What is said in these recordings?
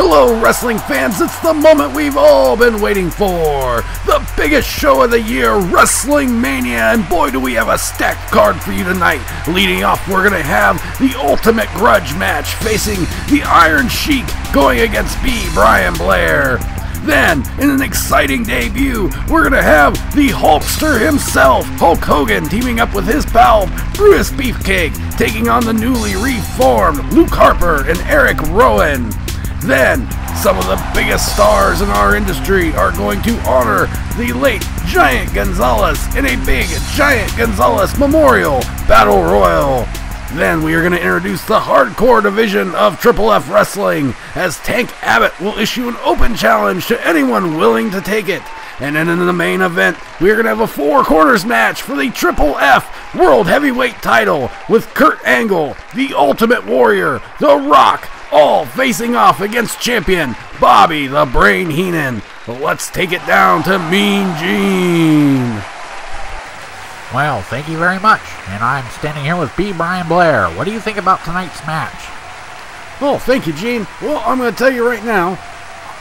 Hello, wrestling fans. It's the moment we've all been waiting for. The biggest show of the year, Wrestling Mania. And boy, do we have a stacked card for you tonight. Leading off, we're going to have the Ultimate Grudge match facing the Iron Sheik going against Blair. Then, in an exciting debut, we're going to have the Hulkster himself, Hulk Hogan, teaming up with his pal, Brutus Beefcake, taking on the newly reformed Luke Harper and Erick Rowan. Then, some of the biggest stars in our industry are going to honor the late Giant Gonzales in a big Giant Gonzales Memorial Battle Royal. Then we are going to introduce the hardcore division of Triple F Wrestling, as Tank Abbott will issue an open challenge to anyone willing to take it. And then in the main event, we are going to have a four corners match for the Triple F World Heavyweight title with Kurt Angle, the Ultimate Warrior, The Rock, all facing off against champion Bobby the Brain Heenan. Let's take it down to Mean Gene. Well, thank you very much, and I'm standing here with Blair. What do you think about tonight's match? Oh, thank you, Gene. Well, I'm going to tell you right now,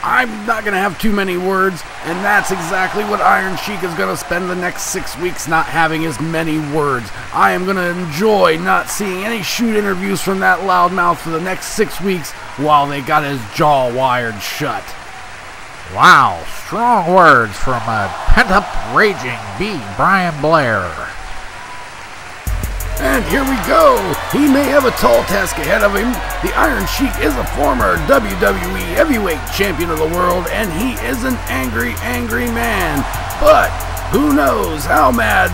I'm not going to have too many words, and that's exactly what Iron Sheik is going to spend the next 6 weeks not having as many words. I am going to enjoy not seeing any shoot interviews from that loudmouth for the next 6 weeks while they got his jaw wired shut. Wow, strong words from a pent-up, raging Blair. And here we go. He may have a tall task ahead of him. The Iron Sheik is a former WWE Heavyweight Champion of the world, and he is an angry, angry man. But who knows how mad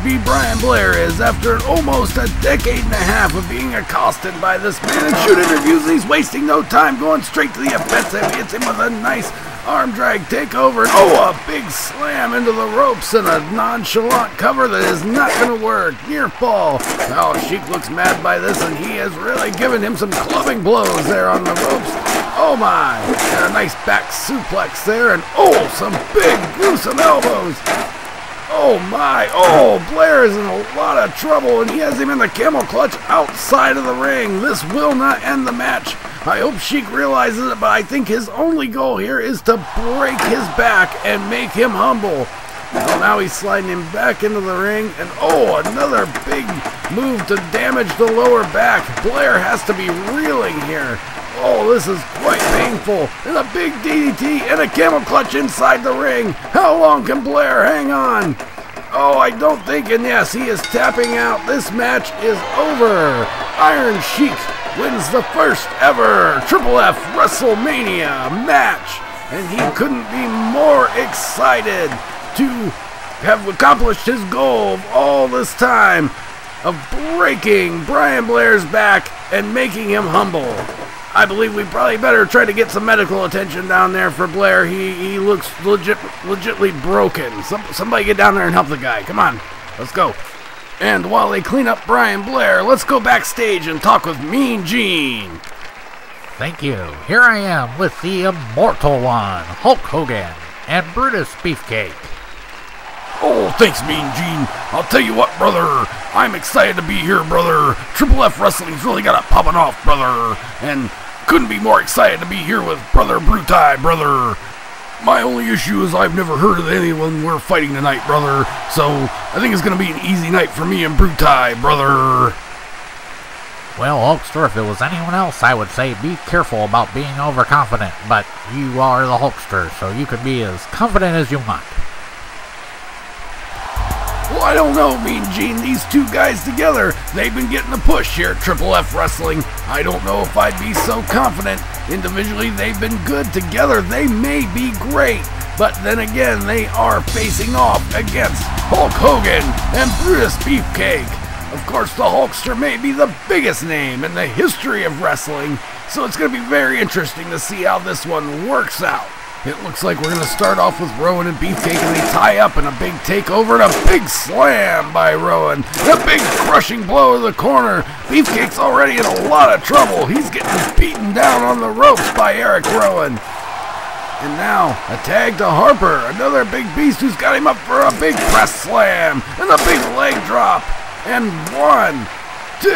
Blair is after almost a decade and a half of being accosted by this man in shoot interviews. He's wasting no time, going straight to the offensive. He hits him with a nice arm drag takeover. Oh, a big slam into the ropes and a nonchalant cover that is not going to work. Near fall. Oh, Sheik looks mad by this, and he has really given him some clubbing blows there on the ropes. Oh my, and a nice back suplex there, and oh, some big gruesome elbows. Oh my, oh, Blair is in a lot of trouble, and he has him in the camel clutch outside of the ring. This will not end the match. I hope Sheik realizes it, but I think his only goal here is to break his back and make him humble. Well, now he's sliding him back into the ring, and oh, another big move to damage the lower back. Blair has to be reeling here. Oh, this is quite painful. And a big DDT and a camel clutch inside the ring. How long can Blair hang on? Oh, I don't think, and yes, he is tapping out. This match is over. Iron Sheik wins the first ever Triple F WrestleMania match. And he couldn't be more excited to have accomplished his goal of all this time of breaking Blair's back and making him humble. I believe we probably better try to get some medical attention down there for Blair. He looks legitimately broken. Somebody get down there and help the guy. Come on, let's go. And while they clean up Blair, let's go backstage and talk with Mean Gene. Thank you. Here I am with the immortal one, Hulk Hogan, and Brutus Beefcake. Oh, thanks, Mean Gene. I'll tell you what, brother. I'm excited to be here, brother. Triple F Wrestling's really got it popping off, brother. And couldn't be more excited to be here with Brother Brutus, brother. My only issue is I've never heard of anyone we're fighting tonight, brother. So I think it's going to be an easy night for me and Brutus, brother. Well, Hulkster, if it was anyone else, I would say be careful about being overconfident. But you are the Hulkster, so you can be as confident as you want. Well, I don't know, Mean Gene. These two guys together, they've been getting a push here at Triple F Wrestling. I don't know if I'd be so confident. Individually, they've been good. Together, they may be great. But then again, they are facing off against Hulk Hogan and Brutus Beefcake. Of course, the Hulkster may be the biggest name in the history of wrestling, so it's going to be very interesting to see how this one works out. It looks like we're going to start off with Rowan and Beefcake, and they tie up in a big takeover and a big slam by Rowan. And a big crushing blow to the corner. Beefcake's already in a lot of trouble. He's getting beaten down on the ropes by Erick Rowan. And now, a tag to Harper, another big beast who's got him up for a big press slam. And a big leg drop. And 1, 2,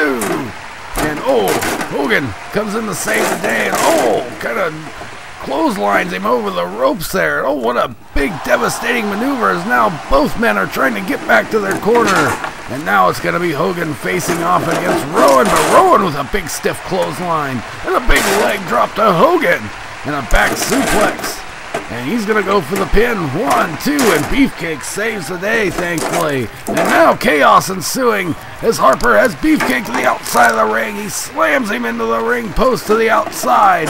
and oh, Hogan comes in to save the day, and oh, kind of clotheslines him over the ropes there. Oh, what a big devastating maneuver, as now both men are trying to get back to their corner. And now it's going to be Hogan facing off against Rowan, but Rowan with a big stiff clothesline and a big leg drop to Hogan and a back suplex. And he's going to go for the pin. 1, 2, and Beefcake saves the day, thankfully. And now chaos ensuing as Harper has Beefcake to the outside of the ring. He slams him into the ring post to the outside.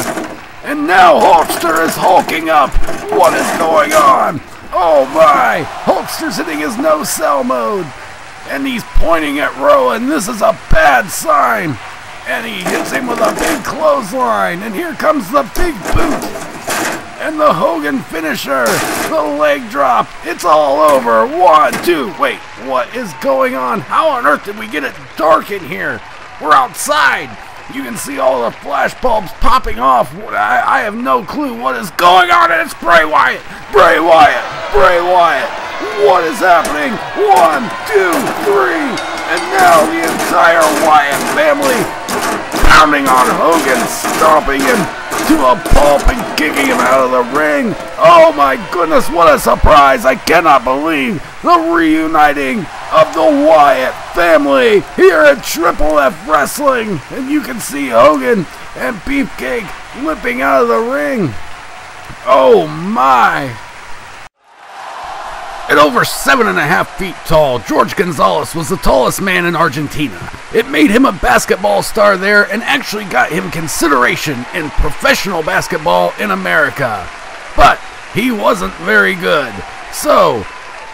And now Hulkster is hulking up. What is going on? Oh my! Hulkster's hitting his no-sell mode. And he's pointing at Rowan. This is a bad sign. And he hits him with a big clothesline. And here comes the big boot. And the Hogan finisher, the leg drop, it's all over. 1, 2, wait, what is going on? How on earth did we get it dark in here? We're outside. You can see all the flash bulbs popping off. I have no clue what is going on, and it's Bray Wyatt. Bray Wyatt. Bray Wyatt. What is happening? 1, 2, 3, and now the entire Wyatt family pounding on Hogan, stomping him to a pulp and kicking him out of the ring. Oh my goodness, what a surprise. I cannot believe the reuniting of the Wyatt family here at Triple F Wrestling. And you can see Hogan and Beefcake limping out of the ring. Oh my. At over 7.5 feet tall, George Gonzales was the tallest man in Argentina. It made him a basketball star there and actually got him consideration in professional basketball in America. But he wasn't very good. So,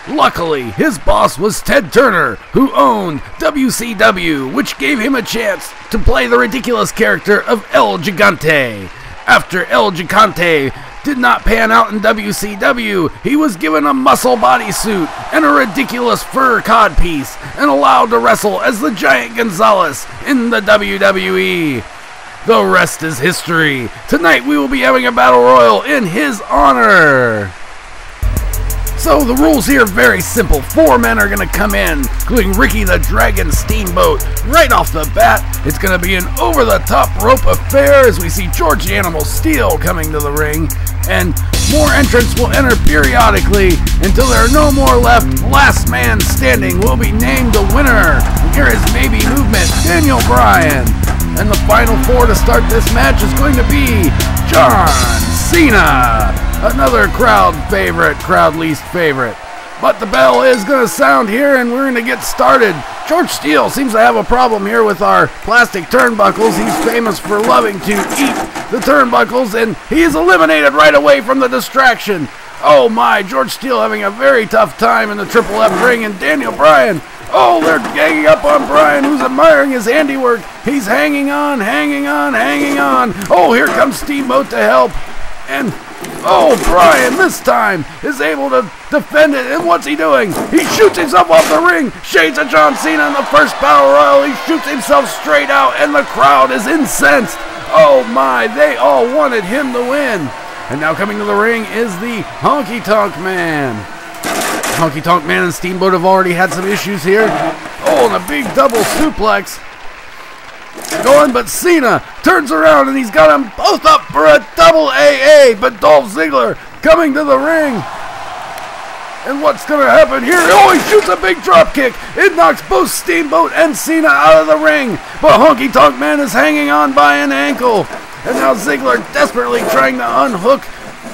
luckily, his boss was Ted Turner, who owned WCW, which gave him a chance to play the ridiculous character of El Gigante. After El Gigante did not pan out in WCW, he was given a muscle bodysuit and a ridiculous fur codpiece and allowed to wrestle as the Giant Gonzales in the WWE. The rest is history. Tonight we will be having a battle royal in his honor. So the rules here are very simple. 4 men are going to come in, including Ricky the Dragon Steamboat. Right off the bat, it's going to be an over-the-top rope affair as we see George the Animal Steel coming to the ring. And more entrants will enter periodically until there are no more left. Last man standing will be named the winner. And here is Maybe Movement, Daniel Bryan. And the final 4 to start this match is going to be John Cena. Another crowd favorite, crowd least favorite. But the bell is going to sound here and we're going to get started. George Steele seems to have a problem here with our plastic turnbuckles. He's famous for loving to eat the turnbuckles and he is eliminated right away from the distraction. Oh my, George Steele having a very tough time in the Triple F ring, and Daniel Bryan. Oh, they're ganging up on Bryan, who's admiring his handiwork. He's hanging on, hanging on, hanging on. Oh, here comes Steamboat to help. And oh, Bryan this time is able to defend it. And what's he doing? He shoots himself off the ring. Shades of John Cena in the first battle royal. He shoots himself straight out and the crowd is incensed. Oh my, they all wanted him to win. And now coming to the ring is the Honky Tonk Man. Honky Tonk Man and Steamboat have already had some issues here. Oh, and a big double suplex going, but Cena turns around and he's got them both up for a double AA. But Dolph Ziggler coming to the ring. And what's going to happen here? Oh, he shoots a big drop kick. It knocks both Steamboat and Cena out of the ring. But Honky Tonk Man is hanging on by an ankle. And now Ziggler desperately trying to unhook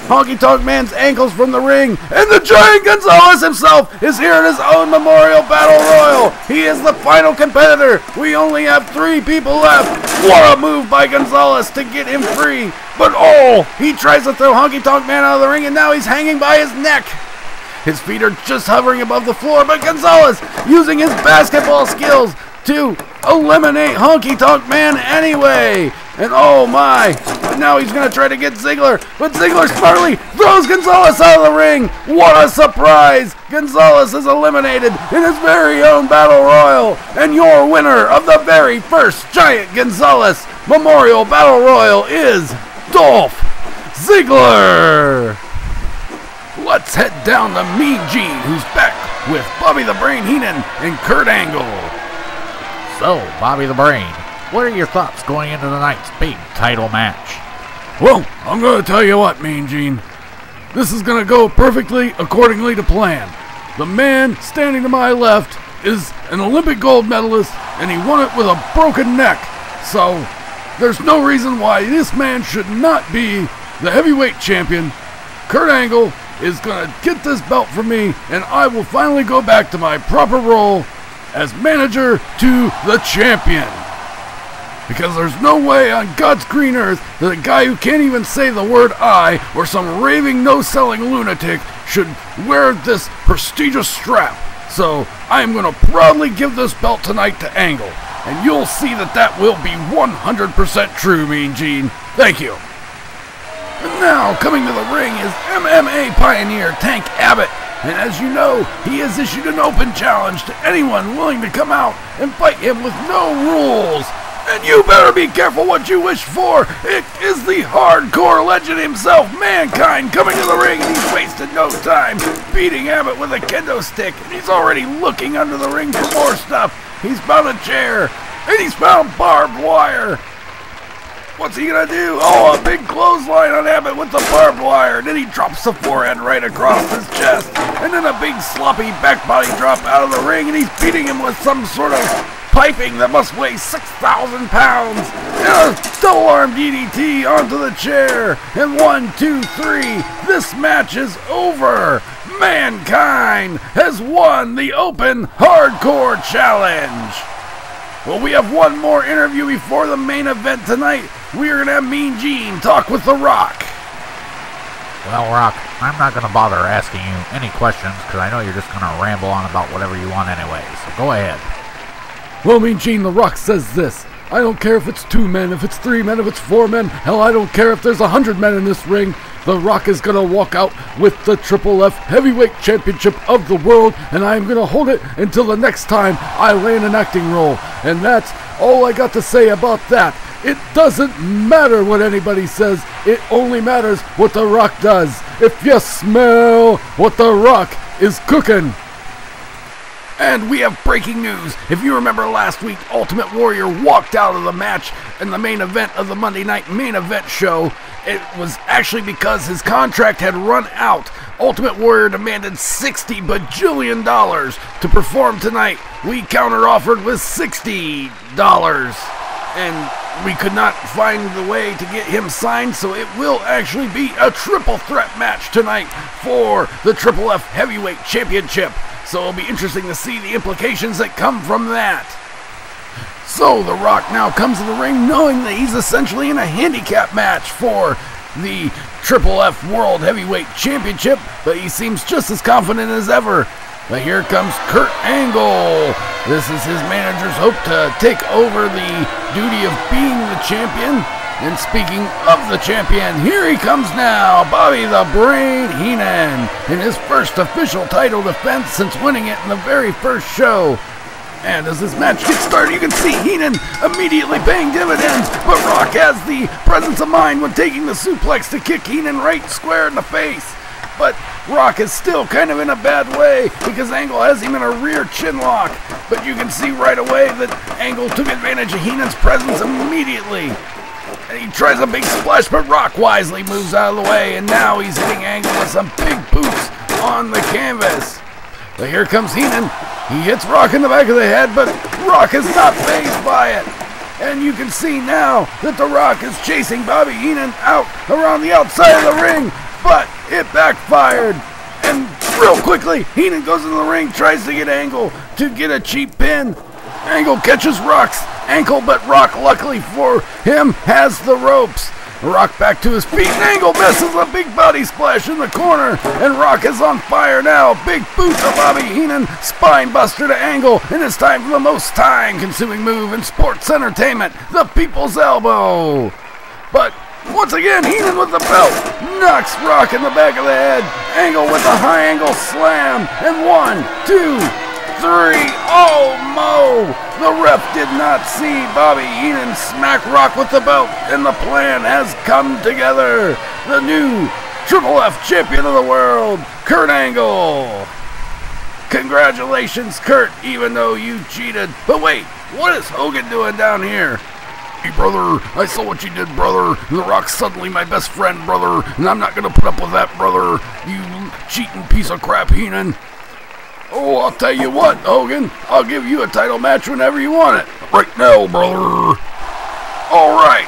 Honky Tonk Man's ankles from the ring. And the Giant Gonzales himself is here in his own Memorial Battle Royal. He is the final competitor. We only have 3 people left. What a move by Gonzales to get him free. But oh, he tries to throw Honky Tonk Man out of the ring and now he's hanging by his neck. His feet are just hovering above the floor, but Gonzales using his basketball skills to eliminate Honky Tonk Man anyway. And oh my, now he's going to try to get Ziggler, but Ziggler smartly throws Gonzales out of the ring. What a surprise! Gonzales is eliminated in his very own Battle Royal, and your winner of the very first Giant Gonzales Memorial Battle Royal is Dolph Ziggler. Let's head down to Mean Gene, who's back with Bobby the Brain Heenan and Kurt Angle. So, Bobby the Brain, what are your thoughts going into tonight's big title match? Well, I'm going to tell you what, Mean Gene. This is going to go perfectly accordingly to plan. The man standing to my left is an Olympic gold medalist, and he won it with a broken neck. So, there's no reason why this man should not be the heavyweight champion. Kurt Angle is going to get this belt from me, and I will finally go back to my proper role as manager to the champion. Because there's no way on God's green earth that a guy who can't even say the word I or some raving no-selling lunatic should wear this prestigious strap. So I am going to proudly give this belt tonight to Angle, and you'll see that that will be 100% true, Mean Gene. Thank you. And now, coming to the ring is MMA pioneer Tank Abbott. And as you know, he has issued an open challenge to anyone willing to come out and fight him with no rules. And you better be careful what you wish for. It is the hardcore legend himself, Mankind, coming to the ring, and he's wasted no time beating Abbott with a kendo stick. And he's already looking under the ring for more stuff. He's found a chair, and he's found barbed wire. What's he gonna do? Oh, a big clothesline on Abbott with the barbed wire. Then he drops the forehand right across his chest. And then a big sloppy back body drop out of the ring, and he's beating him with some sort of piping that must weigh 6,000 pounds. And a double arm DDT onto the chair. And 1, 2, 3. This match is over. Mankind has won the Open Hardcore Challenge. Well, we have one more interview before the main event tonight. We are going to have Mean Gene talk with The Rock. Well, Rock, I'm not going to bother asking you any questions because I know you're just going to ramble on about whatever you want anyway, so go ahead. Well, Mean Gene, The Rock says this. I don't care if it's 2 men, if it's 3 men, if it's 4 men. Hell, I don't care if there's 100 men in this ring. The Rock is going to walk out with the Triple F Heavyweight Championship of the world, and I'm going to hold it until the next time I land an acting role. And that's all I got to say about that. It doesn't matter what anybody says. It only matters what The Rock does. If you smell what The Rock is cooking. And we have breaking news. If you remember last week, Ultimate Warrior walked out of the match in the main event of the Monday Night Main Event show. It was actually because his contract had run out. Ultimate Warrior demanded $60 bajillion to perform tonight. We counter-offered with $60. And we could not find the way to get him signed, so it will actually be a triple threat match tonight for the Triple F Heavyweight Championship. So it'll be interesting to see the implications that come from that. So The Rock now comes to the ring knowing that he's essentially in a handicap match for the Triple F World Heavyweight Championship, but he seems just as confident as ever. But here comes Kurt Angle. This is his manager's hope to take over the duty of being the champion. And speaking of the champion, here he comes now, Bobby the Brain Heenan, in his first official title defense since winning it in the very first show. And as this match gets started, you can see Heenan immediately paying dividends, but Rock has the presence of mind when taking the suplex to kick Heenan right square in the face. But Rock is still kind of in a bad way because Angle has him in a rear chin lock. But you can see right away that Angle took advantage of Heenan's presence immediately. And he tries a big splash, but Rock wisely moves out of the way, and now he's hitting Angle with some big boots on the canvas. But here comes Heenan. He hits Rock in the back of the head, but Rock is not fazed by it. And you can see now that The Rock is chasing Bobby Heenan out around the outside of the ring, but it backfired. And real quickly, Heenan goes into the ring, tries to get Angle to get a cheap pin. Angle catches Rock's ankle, but Rock, luckily for him, has the ropes. Rock back to his feet, and Angle misses a big body splash in the corner, and Rock is on fire now. Big boot to Bobby Heenan, spine buster to Angle, and it's time for the most time-consuming move in sports entertainment, the People's Elbow. But once again, Heenan with the belt knocks Rock in the back of the head. Angle with a high angle slam, and 1, 2, 3. Oh, Mo! The ref did not see Bobby Heenan smack Rock with the belt, and the plan has come together. The new Triple F champion of the world, Kurt Angle. Congratulations, Kurt, even though you cheated. But wait, what is Hogan doing down here? Hey, brother, I saw what you did, brother. The Rock's suddenly my best friend, brother, and I'm not gonna put up with that, brother. You cheating piece of crap, Heenan. Oh, I'll tell you what, Hogan. I'll give you a title match whenever you want it. Right now, brother. All right.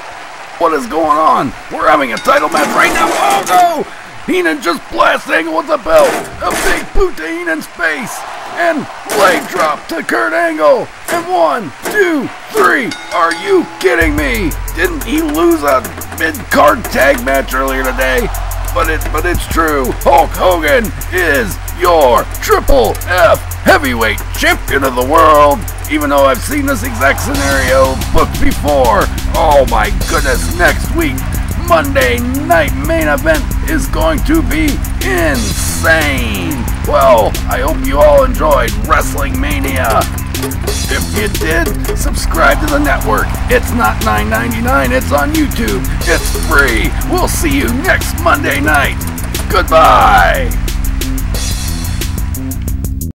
What is going on? We're having a title match right now. Oh, no! Heenan just blasted Angle with the belt. A big boot to Heenan's face. And leg drop to Kurt Angle. And 1, 2, 3. Are you kidding me? Didn't he lose a mid-card tag match earlier today? But it's true. Hulk Hogan is your Triple F Heavyweight Champion of the world. Even though I've seen this exact scenario booked before. Oh my goodness, next week, Monday Night Main Event is going to be insane. Well, I hope you all enjoyed Wrestling Mania. If you did, subscribe to the network. It's not $9.99, it's on YouTube. It's free. We'll see you next Monday night. Goodbye.